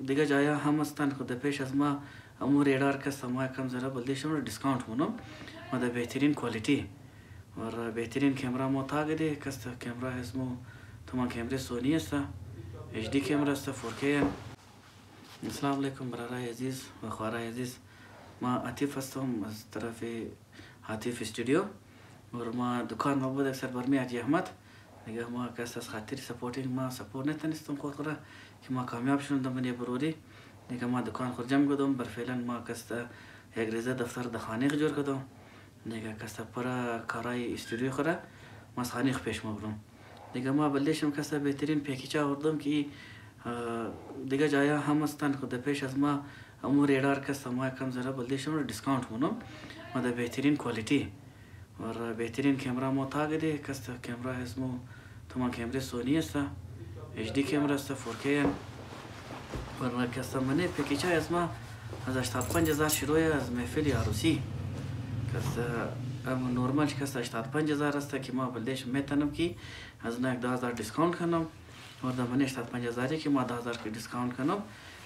دیگه جایا هم استان خود پیش از ما امور ادار که سما کم زره بلدیشم دیسکاونت مونم و ده بهترین کوالیتی و بهترین کامرا معتاد ده کست کامرا اسمو تمام کامرا سونی است HD کامرا است 4K. السلام علیکم برادرای عزیز و خوارای عزیز، ما عاطف هستم از طرف عاطف استودیو و ما دکان ما بود اکثر برمی حاجی احمد. دیگه ما کس از خاطر سپورتینگ ما سپورت نتونستم خود را که ما کامیاب شدم من برودی. دیگه ما دکان خود جمع کردم بر فعلا ما کس یک ریزه دفتر دخانه جور کردم. دیگه کس پر کارای استودیو خورا ما خانه پیش مبرم. دیگه ما بلدیشم کس بهترین پیکیج آوردم که دیگه جایا هم استان خود پیش از ما امور ادار که سما کم زره بلدیشم دیسکاونت مونم و ده بهترین کوالیتی و بهترین کامرا معتاد ده کس کامرا اسمو تمام کامرا سونی است HD کامرا است 4K و کس منه پیکیج از ما از 85000 شروع از محفل عروسی کس نورمال کس 85000 است که ما بلدیشم میتونم که از نه 10000 دیسکاونت کنم و در منه 85000 که ما 10000 که دیسکاونت کنم.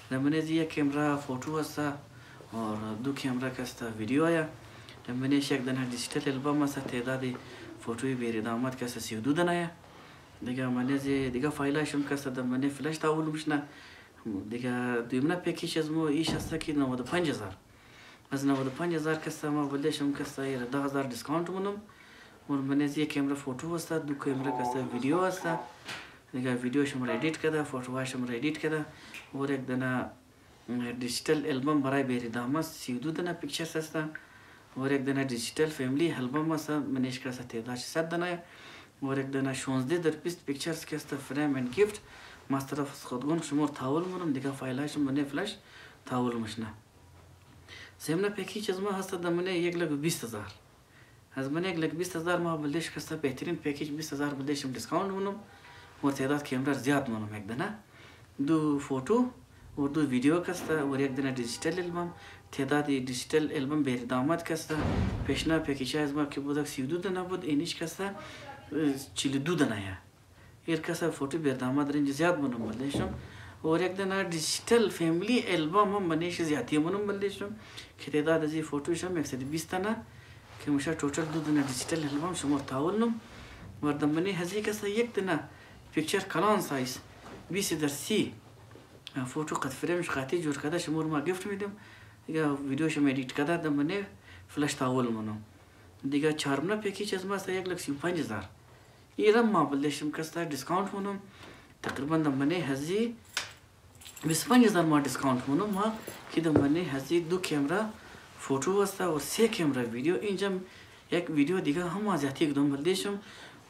در منه یک کامرا فوتو است و دو کامرا کس ویدیو آیا. در منه یک دانه دیجیتال البم است تعداد فوتوی بیردامات کس 32 دانه. دیگه منه دیگه فایلاشم کس در منه فلش تاول میشنه. دیگه دویمنا پیکیج از ما ایش است که 95000 از 95000 کس ما بلدیشم کس 10000 دیسکاونت مونم و منه یک کامرا فوتو است دو کامرا کس ویدیو است. دیگه ویدیوشم را ادیت کرده فوتوهاشم را ادیت کرده و یک دانه دیجیتال البم برای بیردامات 32 دانه پیکچرز است و یک دانه دیجیتال فامیلی البم است منش کس تعداد 100 دانه و یک دانه 16 در 20 پیکچرز که است فریم اند گیفت ما از طرف خودگون شمار تاول مونم. دیگه فایلاشم منه فلش تاول مشنه. سیمنا پیکیج از ما هست در منه 1,20,000 از منه 1,20,000 ما بلدیش کس بهترین پیکیج 20000 بلدیشم دیسکاونت مونم و تعداد کامرا زیاد مونم. یک دانه دو فوتو و دو ویدیو کست و یک دانه دیجیتال البم تعداد دیجیتال البم بیردامات کست پیشنا پیکیج از ما که بود 32 دانه بود اینیش کست 42 دانه ایر کس فوتو بیردامات رنج زیاد مونم بلدیشم و یک دانه دیجیتال فامیلی البم هم منیش زیادی مونم بلدیشم که تعداد از فوتوشم 120 دانه که میشه توتال دو دانه دیجیتال البم شمار تاولنم و در منی هزی کس یک دانه پیکچر کلان سایز 20 در 30 فوتو قد فریمش خاطی جور کرده شمار ما گفت میدم. دیگه ویدیوشم ادیت کرده در منه فلش تاول مونم. دیگه چهارمنا پیکیج از ما است 1,35,000 ایرم ما بلدیشم کس دیسکاونت مونم تقریبا در منه هزی 25,000 ما دیسکاونت مونم ما که در منه هزی دو کامرا فوتو است و 3 کامرا ویدیو اینجا یک ویدیو دیگه هم ازیاتی کدوم بلدیشم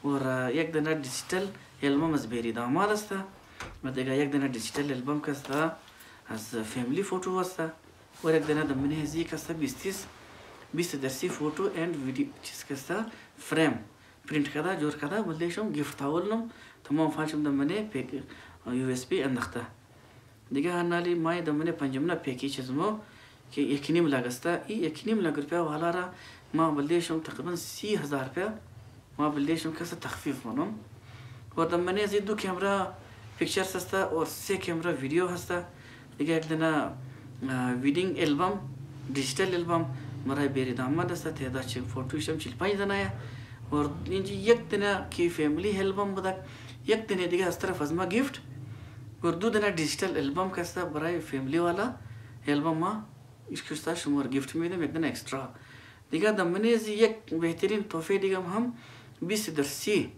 و یک دانه دیجیتال البم از بیردامات است و دیگه یک دانه دیجیتال البم کست از فامیلی فوتو است و یک دانه در منه هزی کست 20 در 30 فوتو اند ویدیو چیز کست فریم پرینت کرده جور کرده بلدیشم گیفت تاولنم تمام فالشم در منه USB انداخته. دیگه هنالی مای در منه پنجمنا پیکیج از ما که 1.5 لک است. این 1.5 لک روپیا والا را ما بلدیشم تقریبا 30,000 روپیا ما بلدیشم کس تخفیف مونم و در منه از دو کامرا پیکچرز است و 3 کامرا ویدیو هست. دیگه یک دانه ویدینگ البم دیجیتال البم برای بیردامات است تعداد فوتوشم 45 دانه و اینجا یک دانه کی فامیلی البم بود یک دانه دیگه از طرف از ما گیفت و دو دانه دیجیتال البم کست برای فامیلی والا البم ما اسکشتا شمار گیفت میدم یک دانه اکسترا. دیگه در منه یک بهترین تحفه دیگه هم 20 در 30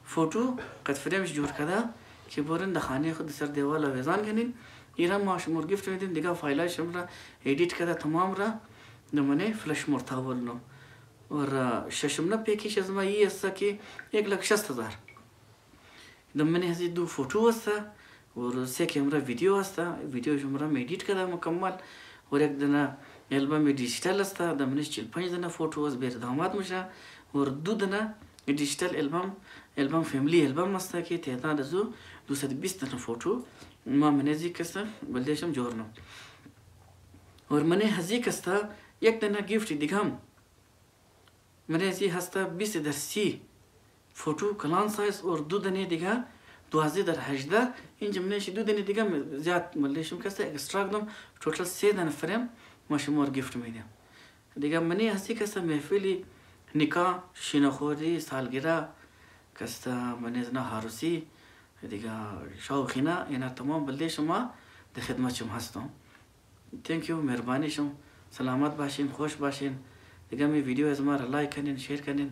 فوتو قد فریمش جور کرده که برن در خانه خود سر دیوال آویزان کنین ایران ما شمار گیفت میدیم. دیگه فایلاشم را ادیت کرده تمام را در منه فلش مرتاول نم و ششمنا پیکیج از ما ای است که 1,60,000 در منه هزی دو فوتو است و 3 کامرا ویدیو است ویدیو شما را ادیت کرده مکمل و یک دانه البم دیجیتال است در منه 45 دانه فوتو از بیردامات میشه و دو دانه دیجیتال البم فامیلی البم است که تعداد از 220 دانه فوتو ما منزی کس بلدیشم جورنم و منه هزی کس یک دانه گیفت دیگه هم منزی هست 20 در 30 فوتو کلان سایز و دو دانه دیگه 12 در 18 اینجا منش 2 دنی دیگه زیاد ملیشم کسته اکسترا کردم توتال 3 دن فریم ماشمور گیفت میدم دیگه منی هستی کسته محفلی نکاح شینخوری سالگرا کسته منی زنا هاروسی دیگه شوخینا اینا تمام بلده شما در خدمت شما هستم. تhank you مهربانی شما سلامت باشین خوش باشین دیگه می ویدیو از ما را لایک کنین شیر کنین